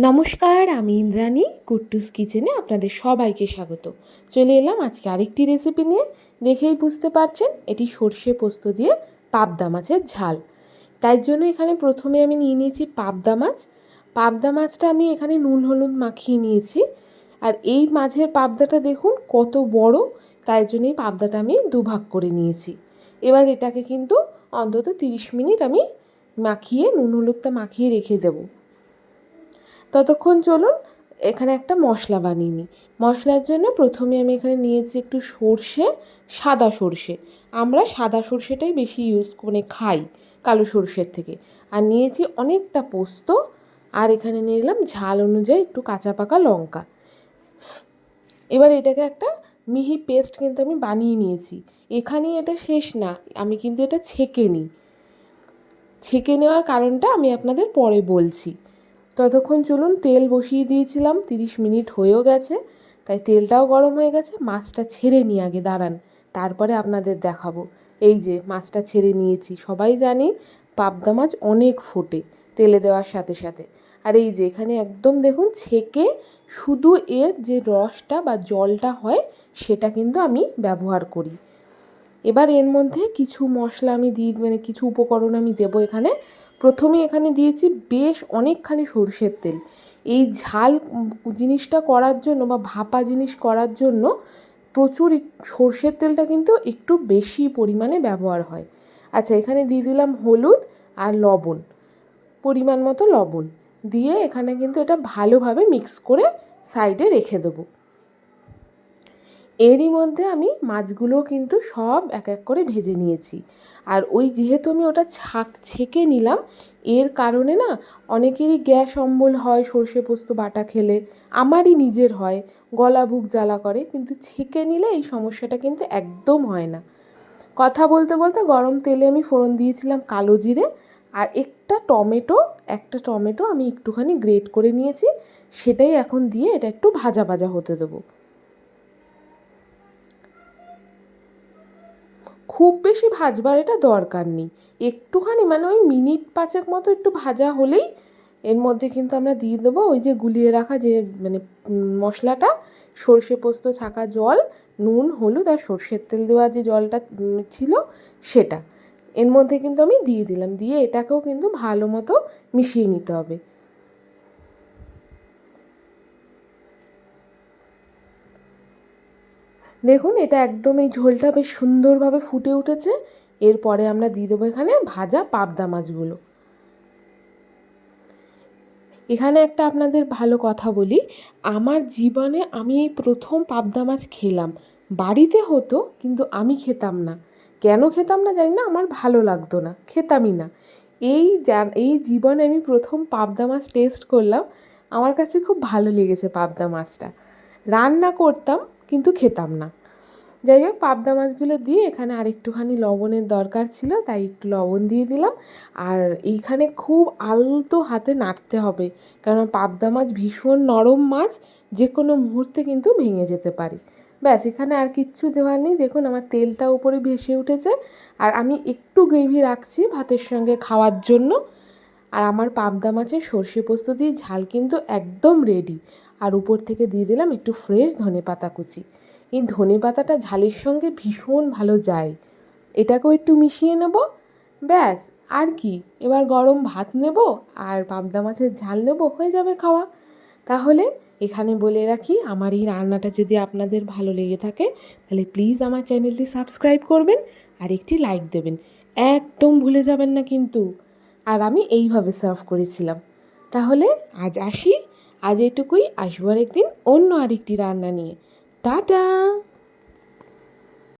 নমস্কার, আমি ইন্দ্রাণী। কুট্টুস কিচেনে আপনাদের সবাইকে স্বাগত। চলে এলাম আজকে আরেকটি রেসিপি নিয়ে। দেখেই বুঝতে পারছেন এটি সর্ষে পোস্ত দিয়ে পাবদা মাছের ঝাল। তাই জন্য এখানে প্রথমে আমি নিয়ে নিয়েছি পাবদা মাছ। পাবদা মাছটা আমি এখানে নুন হলুদ মাখিয়ে নিয়েছি। আর এই মাছের পাবদাটা দেখুন কত বড়, তাই জন্য এই পাবদাটা আমি দুভাগ করে নিয়েছি। এবার এটাকে কিন্তু অন্তত 30 মিনিট আমি মাখিয়ে নুন হলুদটা মাখিয়ে রেখে দেবো। ততক্ষণ চলুন এখানে একটা মশলা বানিয়ে নিই। মশলার জন্য প্রথমে আমি এখানে নিয়েছি একটু সর্ষে, সাদা সর্ষে। আমরা সাদা সর্ষেটাই বেশি ইউজ করে খাই কালো সর্ষের থেকে। আর নিয়েছি অনেকটা পোস্ত, আর এখানে নিয়ে নিলাম ঝাল অনুযায়ী একটু কাঁচা পাকা লঙ্কা। এবার এটাকে একটা মিহি পেস্ট কিন্তু আমি বানিয়ে নিয়েছি। এখানেই এটা শেষ না, আমি কিন্তু এটা ছেঁকে নিই। ছেঁকে নেওয়ার কারণটা আমি আপনাদের পরে বলছি। ততক্ষণ চলুন তেল বসিয়ে দিয়েছিলাম, 30 মিনিট হয়েও গেছে, তাই তেলটাও গরম হয়ে গেছে। মাছটা ছেড়ে নিয়ে আগে দাঁড়ান, তারপরে আপনাদের দেখাবো। এই যে মাছটা ছেড়ে নিয়েছি। সবাই জানি পাবদা মাছ অনেক ফোটে তেলে দেওয়ার সাথে সাথে। আর এই যে এখানে একদম দেখুন ছেঁকে শুধু এর যে রসটা বা জলটা হয় সেটা কিন্তু আমি ব্যবহার করি। এবার এর মধ্যে কিছু মশলা আমি কিছু উপকরণ আমি দেবো এখানে। প্রথমে এখানে দিয়েছি বেশ অনেকখানি সরষের তেল। এই ঝাল জিনিসটা করার জন্য বা ভাপা জিনিস করার জন্য প্রচুর সরষের তেলটা কিন্তু একটু বেশি পরিমাণে ব্যবহার হয়। আচ্ছা, এখানে দিয়ে দিলাম হলুদ আর লবণ, পরিমাণ মতো লবণ দিয়ে এখানে কিন্তু এটা ভালোভাবে মিক্স করে সাইডে রেখে দেবো। এরই মধ্যে আমি মাছগুলোও কিন্তু সব এক এক করে ভেজে নিয়েছি। আর ওই যেহেতু আমি ওটা ছেঁকে নিলাম, এর কারণে না অনেকেরই গ্যাস অম্বল হয় সর্ষে পোস্ত বাটা খেলে। আমারই নিজের হয়, গলা বুক জ্বালা করে, কিন্তু ছেঁকে নিলে এই সমস্যাটা কিন্তু একদম হয় না। কথা বলতে বলতে গরম তেলে আমি ফোড়ন দিয়েছিলাম কালো জিরে, আর একটা টমেটো আমি একটুখানি গ্রেট করে নিয়েছি, সেটাই এখন দিয়ে এটা একটু ভাজা ভাজা হতে দেবো। খুব বেশি ভাজবার এটা দরকার নেই, একটুখানি ওই মিনিট 5 মতো একটু ভাজা হলেই এর মধ্যে কিন্তু আমরা দিয়ে দেবো ওই যে গুলিয়ে রাখা যে মশলাটা, সর্ষে পোস্ত ছাকা জল, নুন হলুদ আর সর্ষের তেল দেওয়া যে জলটা ছিল সেটা এর মধ্যে কিন্তু আমি দিয়ে দিলাম। দিয়ে এটাকেও কিন্তু ভালো মতো মিশিয়ে নিতে হবে। দেখুন এটা একদম এই ঝোলটা বেশ সুন্দরভাবে ফুটে উঠেছে। এরপরে আমরা দিয়ে দেবো এখানে ভাজা পাবদা মাছগুলো। এখানে একটা আপনাদের ভালো কথা বলি, আমার জীবনে আমি এই প্রথম পাবদা মাছ খেলাম। বাড়িতে হতো কিন্তু আমি খেতাম না। কেন খেতাম না জানি না, আমার ভালো লাগতো না, খেতামই না। এই জীবনে আমি প্রথম পাবদা মাছ টেস্ট করলাম, আমার কাছে খুব ভালো লেগেছে পাবদা মাছটা। রান্না করতাম কিন্তু খেতাম না। যাই হোক, পাবদা মাছগুলো দিয়ে এখানে আরেকটুখানি লবণের দরকার ছিল, তাই একটু লবণ দিয়ে দিলাম। আর এইখানে খুব আলতো হাতে নাড়তে হবে, কারণ পাবদা মাছ ভীষণ নরম মাছ, যে কোনো মুহূর্তে কিন্তু ভেঙে যেতে পারে। ব্যাস, এখানে আর কিচ্ছু দেওয়ার নেই। দেখুন আমার তেলটা উপরে ভেসে উঠেছে, আর আমি একটু গ্রেভি রাখছি ভাতের সঙ্গে খাওয়ার জন্য। আর আমার পাবদা মাছের সর্ষে পোস্ত দিয়ে ঝাল কিন্তু একদম রেডি। আর উপর থেকে দিয়ে দিলাম একটু ফ্রেশ ধনেপাতা কুচি। এই ধনেপাতাটা ঝালের সঙ্গে ভীষণ ভালো যায়। এটাকেও একটু মিশিয়ে নেব, ব্যাস। আর কি, এবার গরম ভাত নেব আর পাবদা মাছের ঝাল নেব, হয়ে যাবে খাওয়া। তাহলে এখানে বলে রাখি, আমার এই রান্নাটা যদি আপনাদের ভালো লেগে থাকে তাহলে প্লিজ আমার চ্যানেলটি সাবস্ক্রাইব করবেন আর একটি লাইক দেবেন, একদম ভুলে যাবেন না কিন্তু। আর আমি এইভাবে সার্ভ করেছিলাম। তাহলে আজ আসি, আজ এটুকুই, আসবো আরেকদিন অন্য আরেকটি রান্না নিয়ে। টাটা।